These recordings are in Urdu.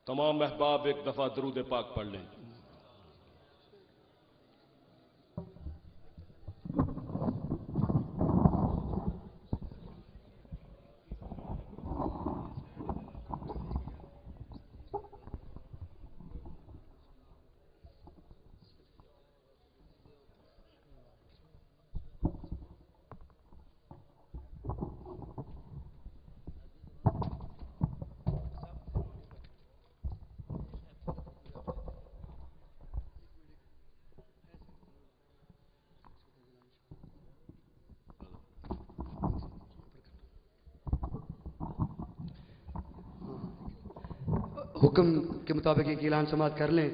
تمام احباب ایک دفعہ درود پاک پڑھ لیں۔ حکم کے مطابق ایک اعلان سماعت کر لیں۔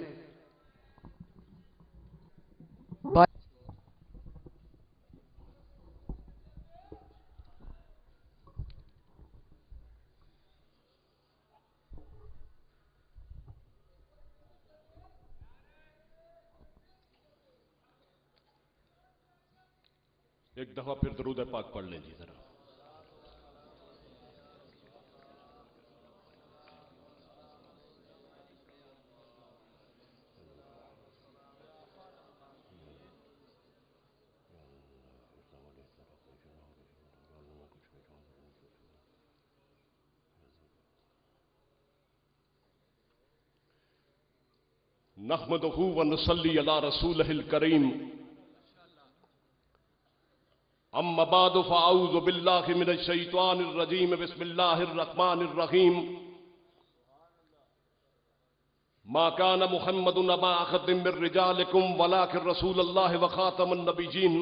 ایک دفعہ پھر درود پاک پڑھ لیں جی ذرا۔ نحمدہ ونصلی علی رسولہ الکریم، اما بعد فاعوذ باللہ من الشیطان الرجیم، بسم اللہ الرحمن الرحیم۔ ما کان محمد ابا احد من رجالکم ولکن رسول اللہ وخاتم النبیین۔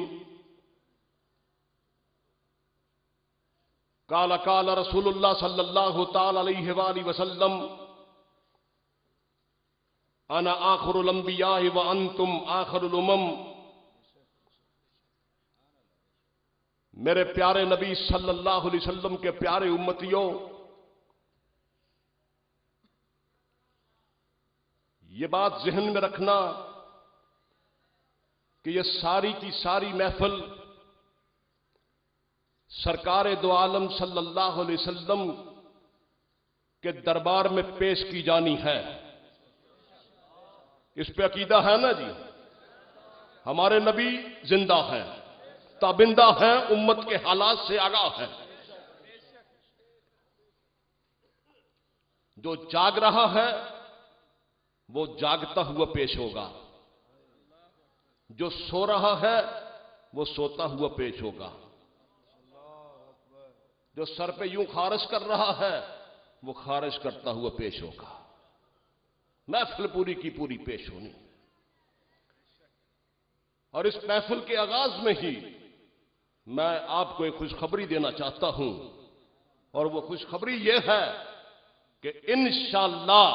قال قال رسول اللہ صلی اللہ تعالی علیہ وآلہ وسلم، انا آخر الانبیاء وانتم آخر الامم۔ میرے پیارے نبی صلی اللہ علیہ وسلم کے پیارے امتیوں، یہ بات ذہن میں رکھنا کہ یہ ساری کی ساری محفل سرکار دو عالم صلی اللہ علیہ وسلم کے دربار میں پیش کی جانی ہے۔ اس پہ عقیدہ ہے نا جی؟ ہمارے نبی زندہ ہیں، تابندہ ہیں، امت کے حالات سے آگاہ ہیں۔ جو جاگ رہا ہے وہ جاگتا ہوا پیش ہوگا، جو سو رہا ہے وہ سوتا ہوا پیش ہوگا، جو سر پہ یوں خارش کر رہا ہے وہ خارش کرتا ہوا پیش ہوگا۔ محفل پوری کی پوری پیش ہونی، اور اس محفل کے آغاز میں ہی میں آپ کو ایک خوشخبری دینا چاہتا ہوں، اور وہ خوشخبری یہ ہے کہ انشاءاللہ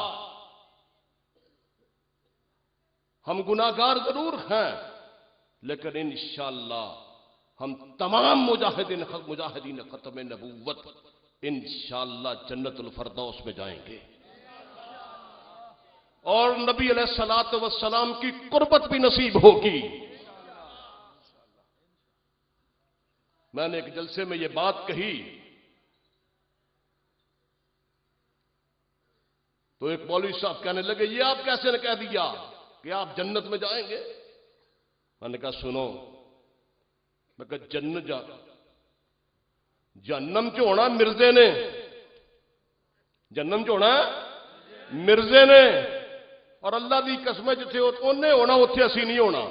ہم گناہگار ضرور ہیں، لیکن انشاءاللہ ہم تمام مجاہدین ختم نبوت انشاءاللہ جنت الفردوس میں جائیں گے، اور نبی علیہ الصلوۃ والسلام کی قربت بھی نصیب ہوگی۔ میں نے ایک جلسے میں یہ بات کہی تو ایک مولوی صاحب کہنے لگے، یہ آپ کیسے نے کہہ دیا کہ آپ جنت میں جائیں گے؟ میں نے کہا سنو، میں کہا جہنم چ ہونا مرزے نے، جہنم چ ہونا مرزے نے، اور اللہ دی قسم جتھے انہیں ہونا اتنے اسی نہیں ہونا۔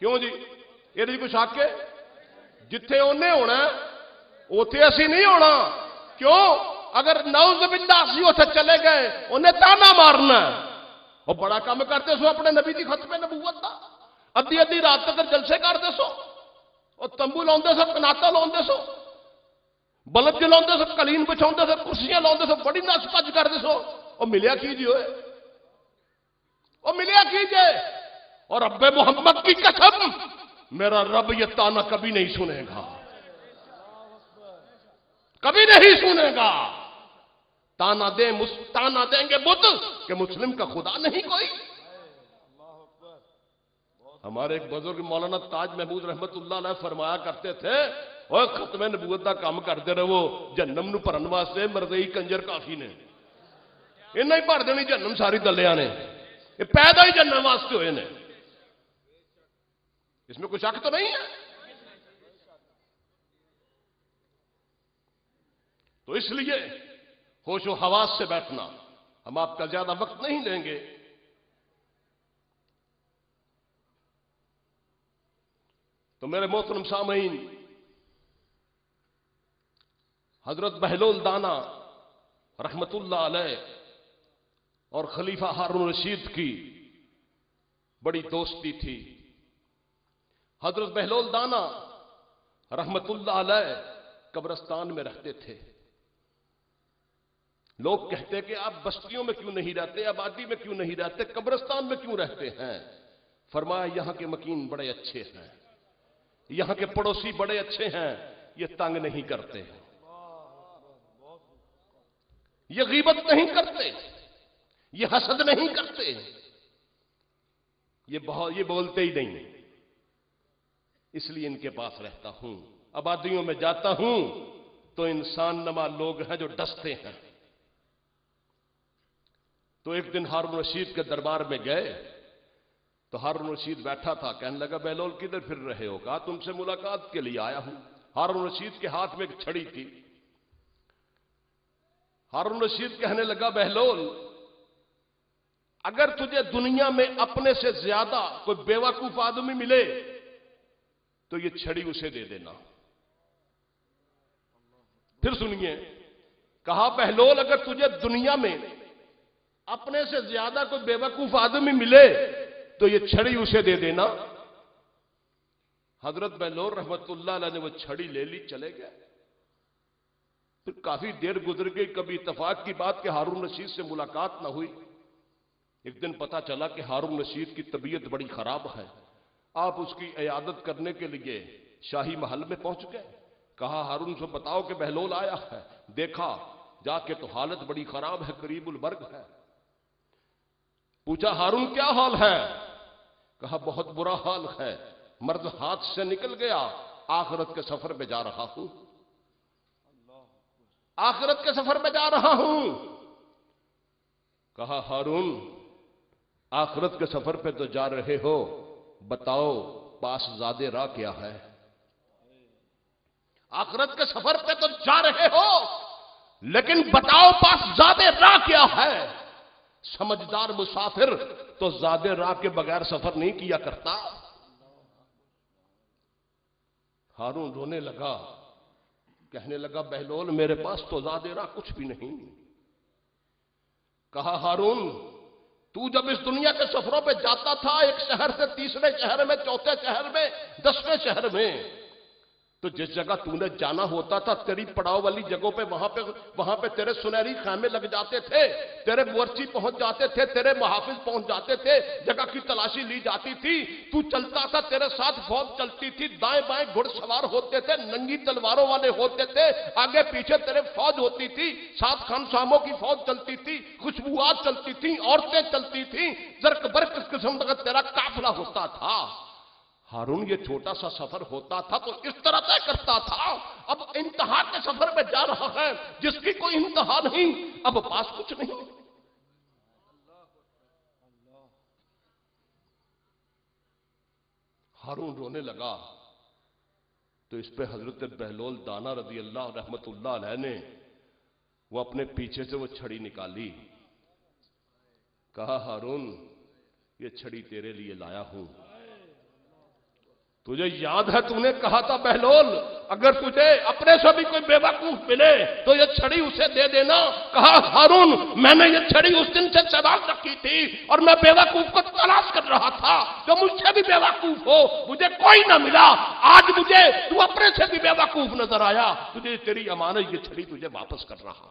کیوں جی؟ یہ کوئی شک ہے؟ جتھے انہیں ہونا اتنے اسی نہیں ہونا۔ کیوں؟ اگر نعوذ باللہ اسی اتنے چلے گئے انہیں تانا مارنا، اور بڑا کام کرتے سو اپنے نبی کی ختم نبوت دا، ادھی ادھی رات تک جلسے کرتے سو، اور تمبو لاؤندے سو، کناتا لاؤندے سو، بلب جلاؤندے سو، قلین بچھاؤندے سو، کرسیاں لاؤندے سو، بڑی نس پج کرتے سو، اور ملیا کیجیے ہوئے، اور ملیا کیجیے، اور رب محمد کی قسم میرا رب یہ تانا کبھی نہیں سنے گا۔ کبھی نہیں سنے گا. تانا دیں گے بت کہ مسلم کا خدا نہیں کوئی. ہمارے ایک بزرگ مولانا تاج محمود رحمت اللہ علیہ فرمایا کرتے تھے اور ختم نبوت کا کام کرتے رہو جہنم نو بھرن واسطے مرضی کنجر کافی نے. انہیں ہی بھر دینی جہنم ساری دلیاں نے. یہ پیدا ہی جہنم واسطے ہوئے نے. اس میں کوئی شک تو نہیں ہے. تو اس لیے ہوش و حواس سے بیٹھنا. ہم آپ کا زیادہ وقت نہیں لیں گے. تو میرے محترم سامعین، حضرت بہلول دانا رحمت اللہ علیہ اور خلیفہ ہارون رشید کی بڑی دوستی تھی. حضرت بہلول دانا رحمت اللہ علیہ قبرستان میں رہتے تھے. لوگ کہتے کہ آپ بستیوں میں کیوں نہیں رہتے، آبادی میں کیوں نہیں رہتے، قبرستان میں کیوں رہتے ہیں؟ فرمایا یہاں کے مکین بڑے اچھے ہیں، یہاں کے پڑوسی بڑے اچھے ہیں، یہ تنگ نہیں کرتے، یہ غیبت نہیں کرتے، یہ حسد نہیں کرتے، یہ بولتے ہی نہیں. اس لیے ان کے پاس رہتا ہوں. آبادیوں میں جاتا ہوں تو انسان نما لوگ ہیں جو ڈستے ہیں. تو ایک دن ہارون رشید کے دربار میں گئے تو ہارون رشید بیٹھا تھا. کہنے لگا بہلول کدھر پھر رہے ہو؟ کہا تم سے ملاقات کے لیے آیا ہوں. ہارون رشید کے ہاتھ میں ایک چھڑی تھی. ہارون رشید کہنے لگا بہلول اگر تجھے دنیا میں اپنے سے زیادہ کوئی بیوقوف آدمی ملے تو یہ چھڑی اسے دے دینا. پھر سنیے، کہا بہلول اگر تجھے دنیا میں اپنے سے زیادہ کوئی بیوقوف آدمی ملے تو یہ چھڑی اسے دے دینا. حضرت بہلول رحمت اللہ علیہ نے وہ چھڑی لے لی، چلے گئے. پھر کافی دیر گزر گئی. کبھی اتفاق کی بات کہ ہارون رشید سے ملاقات نہ ہوئی. ایک دن پتا چلا کہ ہارون رشید کی طبیعت بڑی خراب ہے. آپ اس کی عیادت کرنے کے لیے شاہی محل میں پہنچ گئے. کہا ہارون سے بتاؤ کہ بہلول آیا ہے. دیکھا جا کے تو حالت بڑی خراب ہے، قریب المرگ ہے. پوچھا ہارون کیا حال ہے؟ کہا بہت برا حال ہے، مرض ہاتھ سے نکل گیا، آخرت کے سفر پہ جا رہا ہوں، آخرت کے سفر پہ جا رہا ہوں. کہا ہارون آخرت کے سفر پہ تو جا رہے ہو، بتاؤ پاس زادے راہ کیا ہے؟ آخرت کے سفر پہ تو جا رہے ہو لیکن بتاؤ پاس زادے راہ کیا ہے؟ سمجھدار مسافر تو زادے راہ کے بغیر سفر نہیں کیا کرتا. ہارون رونے لگا، کہنے لگا بہلول میرے پاس تو زادے راہ کچھ بھی نہیں. کہا ہارون تو جب اس دنیا کے سفروں پہ جاتا تھا، ایک شہر سے تیسرے شہر میں، چوتھے شہر میں، 10ویں شہر میں، تو جس جگہ تو نے جانا ہوتا تھا تیری پڑاؤ والی جگہوں پہ وہاں پہ تیرے سنہری خیمے لگ جاتے تھے، تیرے مورچی پہنچ جاتے تھے، تیرے محافظ پہنچ جاتے تھے، جگہ کی تلاشی لی جاتی تھی. تو چلتا تھا تیرے ساتھ فوج چلتی تھی، دائیں بائیں گھڑ سوار ہوتے تھے، ننگی تلواروں والے ہوتے تھے، آگے پیچھے تیرے فوج ہوتی تھی، ساتھ خانساموں کی فوج چلتی تھی، خوشبوات چلتی تھی، عورتیں چلتی تھیں، زرق برق قسم کا تیرا قافلہ ہوتا تھا. ہارون یہ چھوٹا سا سفر ہوتا تھا تو اس طرح طے کرتا تھا. اب انتہا کے سفر میں جا رہا ہے جس کی کوئی انتہا نہیں، اب پاس کچھ نہیں. ہارون رونے لگا تو اس پہ حضرت بہلول دانا رضی اللہ رحمت اللہ علیہ نے وہ اپنے پیچھے سے وہ چھڑی نکالی. کہا ہارون یہ چھڑی تیرے لیے لایا ہوں. تجھے یاد ہے تو نے کہا تھا بہلول اگر تجھے اپنے سے بھی کوئی بے وقوف ملے تو یہ چھڑی اسے دے دینا. کہا ہارون میں نے یہ چھڑی اس دن سے سنبھال رکھی تھی اور میں بے وقوف کو تلاش کر رہا تھا جو مجھ سے بھی بے وقوف ہو. مجھے کوئی نہ ملا، آج مجھے تو اپنے سے بھی بے وقوف نظر آیا، تجھے تیری امانت یہ چھڑی تجھے واپس کر رہا.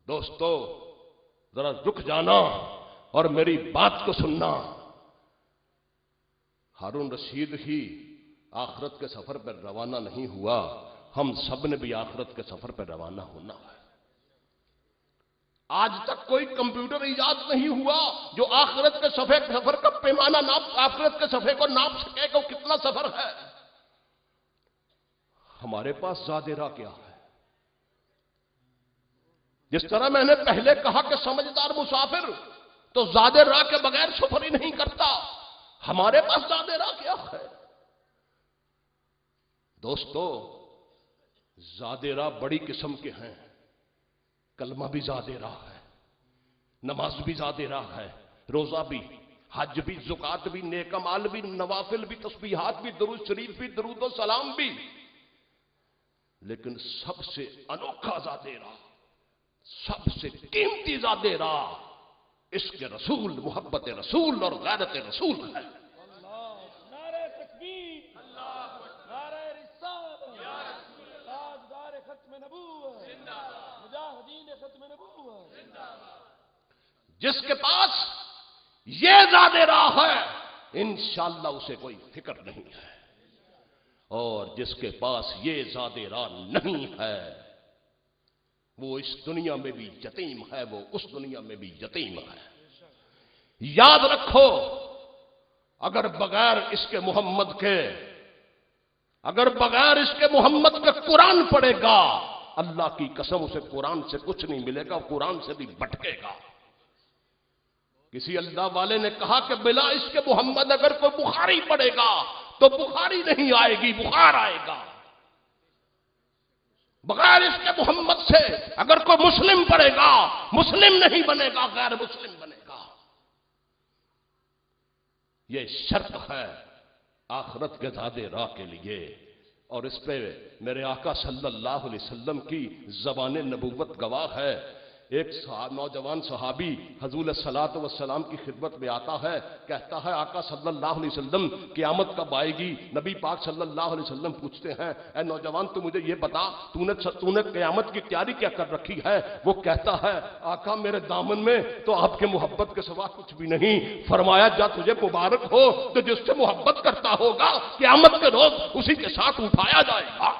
دوستو ذرا رک جانا اور میری بات کو سننا. ہارون رشید ہی آخرت کے سفر پر روانہ نہیں ہوا، ہم سب نے بھی آخرت کے سفر پر روانہ ہونا ہے۔ آج تک کوئی کمپیوٹر ایجاد نہیں ہوا جو آخرت کے سفر کا پیمانہ آخرت کے سفر کو ناپ سکے کہ وہ کتنا سفر ہے۔ ہمارے پاس زاد راہ کیا ہے؟ جس طرح میں نے پہلے کہا کہ سمجھدار مسافر تو زاد راہ کے بغیر سفر ہی نہیں کرتا، ہمارے پاس زاد راہ کیا ہے؟ دوستو، زاد راہ بڑی قسم کے ہیں۔ کلمہ بھی زاد راہ ہے، نماز بھی زاد راہ ہے، روزہ بھی، حج بھی، زکات بھی، نیک اعمال بھی، نوافل بھی، تسبیحات بھی، درود شریف بھی، درود و سلام بھی، لیکن سب سے انوکھا زاد راہ، سب سے قیمتی زاد راہ عشق رسول، محبت رسول اور غیرت رسول ہے۔ نعرہ تکبیر، نعرہ رسالت، تاجدار ختم نبوت، مجاہدین ختم نبوت۔ جس کے پاس یہ زاد راہ ہے انشاءاللہ اسے کوئی فکر نہیں ہے، اور جس کے پاس یہ زاد راہ نہیں ہے وہ اس دنیا میں بھی یتیم ہے، وہ اس دنیا میں بھی یتیم ہے۔ یاد رکھو، اگر بغیر اس کے محمد کے، اگر بغیر اس کے محمد کے قرآن پڑھے گا، اللہ کی قسم اسے قرآن سے کچھ نہیں ملے گا، قرآن سے بھی بھٹکے گا۔ کسی اللہ والے نے کہا کہ بلا اس کے محمد اگر کوئی بخاری پڑھے گا تو بخاری نہیں آئے گی، بخار آئے گا۔ بغیر اس کے محمد سے اگر کوئی مسلم پڑھے گا، مسلم نہیں بنے گا، غیر مسلم بنے گا۔ یہ شرط ہے آخرت کے زاد راہ کے لیے، اور اس پہ میرے آقا صلی اللہ علیہ وسلم کی زبان نبوت گواہ ہے۔ ایک نوجوان صحابی حضور صلاۃ والسلام کی خدمت میں آتا ہے، کہتا ہے آقا صلی اللہ علیہ وسلم قیامت کب آئے گی؟ نبی پاک صلی اللہ علیہ وسلم پوچھتے ہیں اے نوجوان تو مجھے یہ بتا تو نے قیامت کی تیاری کیا کر رکھی ہے؟ وہ کہتا ہے آقا میرے دامن میں تو آپ کے محبت کے سوا کچھ بھی نہیں۔ فرمایا جا تجھے مبارک ہو، تو جس سے محبت کرتا ہوگا قیامت کے روز اسی کے ساتھ اٹھایا جائے گا۔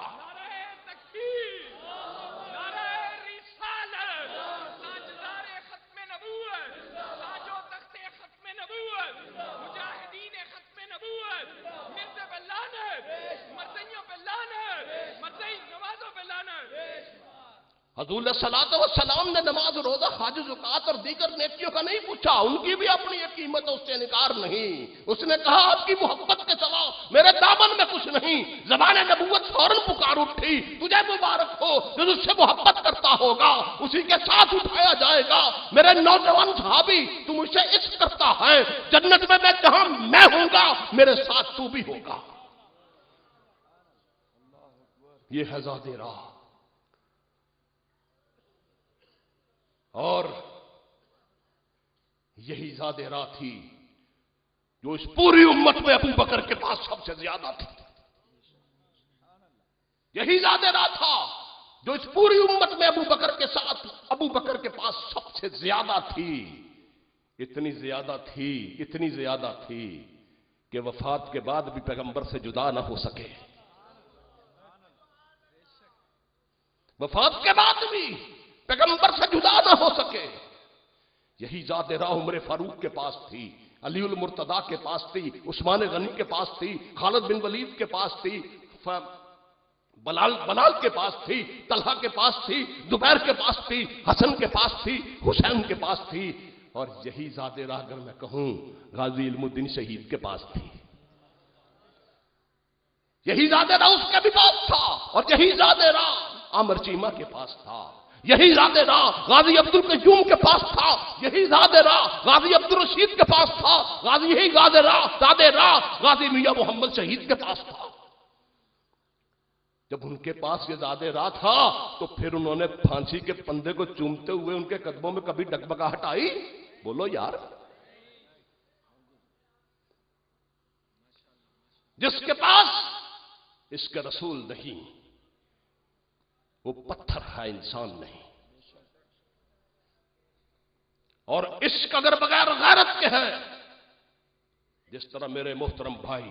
حضور صلاۃ والسلام نے نماز، روزہ، حج، زکات اور دیگر نیکیوں کا نہیں پوچھا، ان کی بھی اپنی ایک قیمت ہے، اس سے انکار نہیں۔ اس نے کہا آپ کی محبت کے سوا میرے دامن میں کچھ نہیں۔ زبان نبوت فوراً پکار اٹھی، تجھے مبارک ہو جو اس سے محبت کرتا ہوگا اسی کے ساتھ اٹھایا جائے گا۔ میرے نوجوان صحابی تو مجھ سے عشق کرتا ہے، جنت میں میں جہاں میں ہوں گا میرے ساتھ تو بھی ہوگا۔ یہ ہے زاد راہ۔ اور یہی زاد راہ تھی جو اس پوری امت میں ابو بکر کے پاس سب سے زیادہ تھی۔ یہی زاد راہ تھا جو اس پوری امت میں ابو بکر کے پاس سب سے زیادہ تھی۔ اتنی زیادہ تھی کہ وفات کے بعد بھی پیغمبر سے جدا نہ ہو سکے۔ وفات کے بعد بھی پیغمبر سے جدا نہ ہو سکے۔ یہی ذات راہ عمر فاروق کے پاس تھی، علی المرتضیٰ کے پاس تھی، عثمان غنی کے پاس تھی، خالد بن ولید کے پاس تھی، بلال کے پاس تھی، طلحہ کے پاس تھی، زبیر کے پاس تھی، حسن کے پاس تھی، حسین کے پاس تھی، اور یہی ذات راہ اگر میں کہوں غازی علم الدین شہید کے پاس تھی۔ یہی ذات راہ اس کے بھی پاس تھا، اور یہی ذات راہ عامر چیمہ کے پاس تھا، یہی ذات راہ غازی عبدالقیوم کے پاس تھا، یہی ذات راہ غازی عبدالرشید کے پاس تھا، یہی ذات راہ غازی میاں محمد شہید کے پاس تھا۔ جب ان کے پاس یہ ذات راہ تھا تو پھر انہوں نے پھانسی کے پندے کو چومتے ہوئے ان کے قدموں میں کبھی ڈگمگاہٹ آئی؟ بولو یار۔ جس کے پاس اس کے رسول نہیں وہ پتھر ہے، انسان نہیں۔ اور عشق اگر بغیر غیرت کے ہے، جس طرح میرے محترم بھائی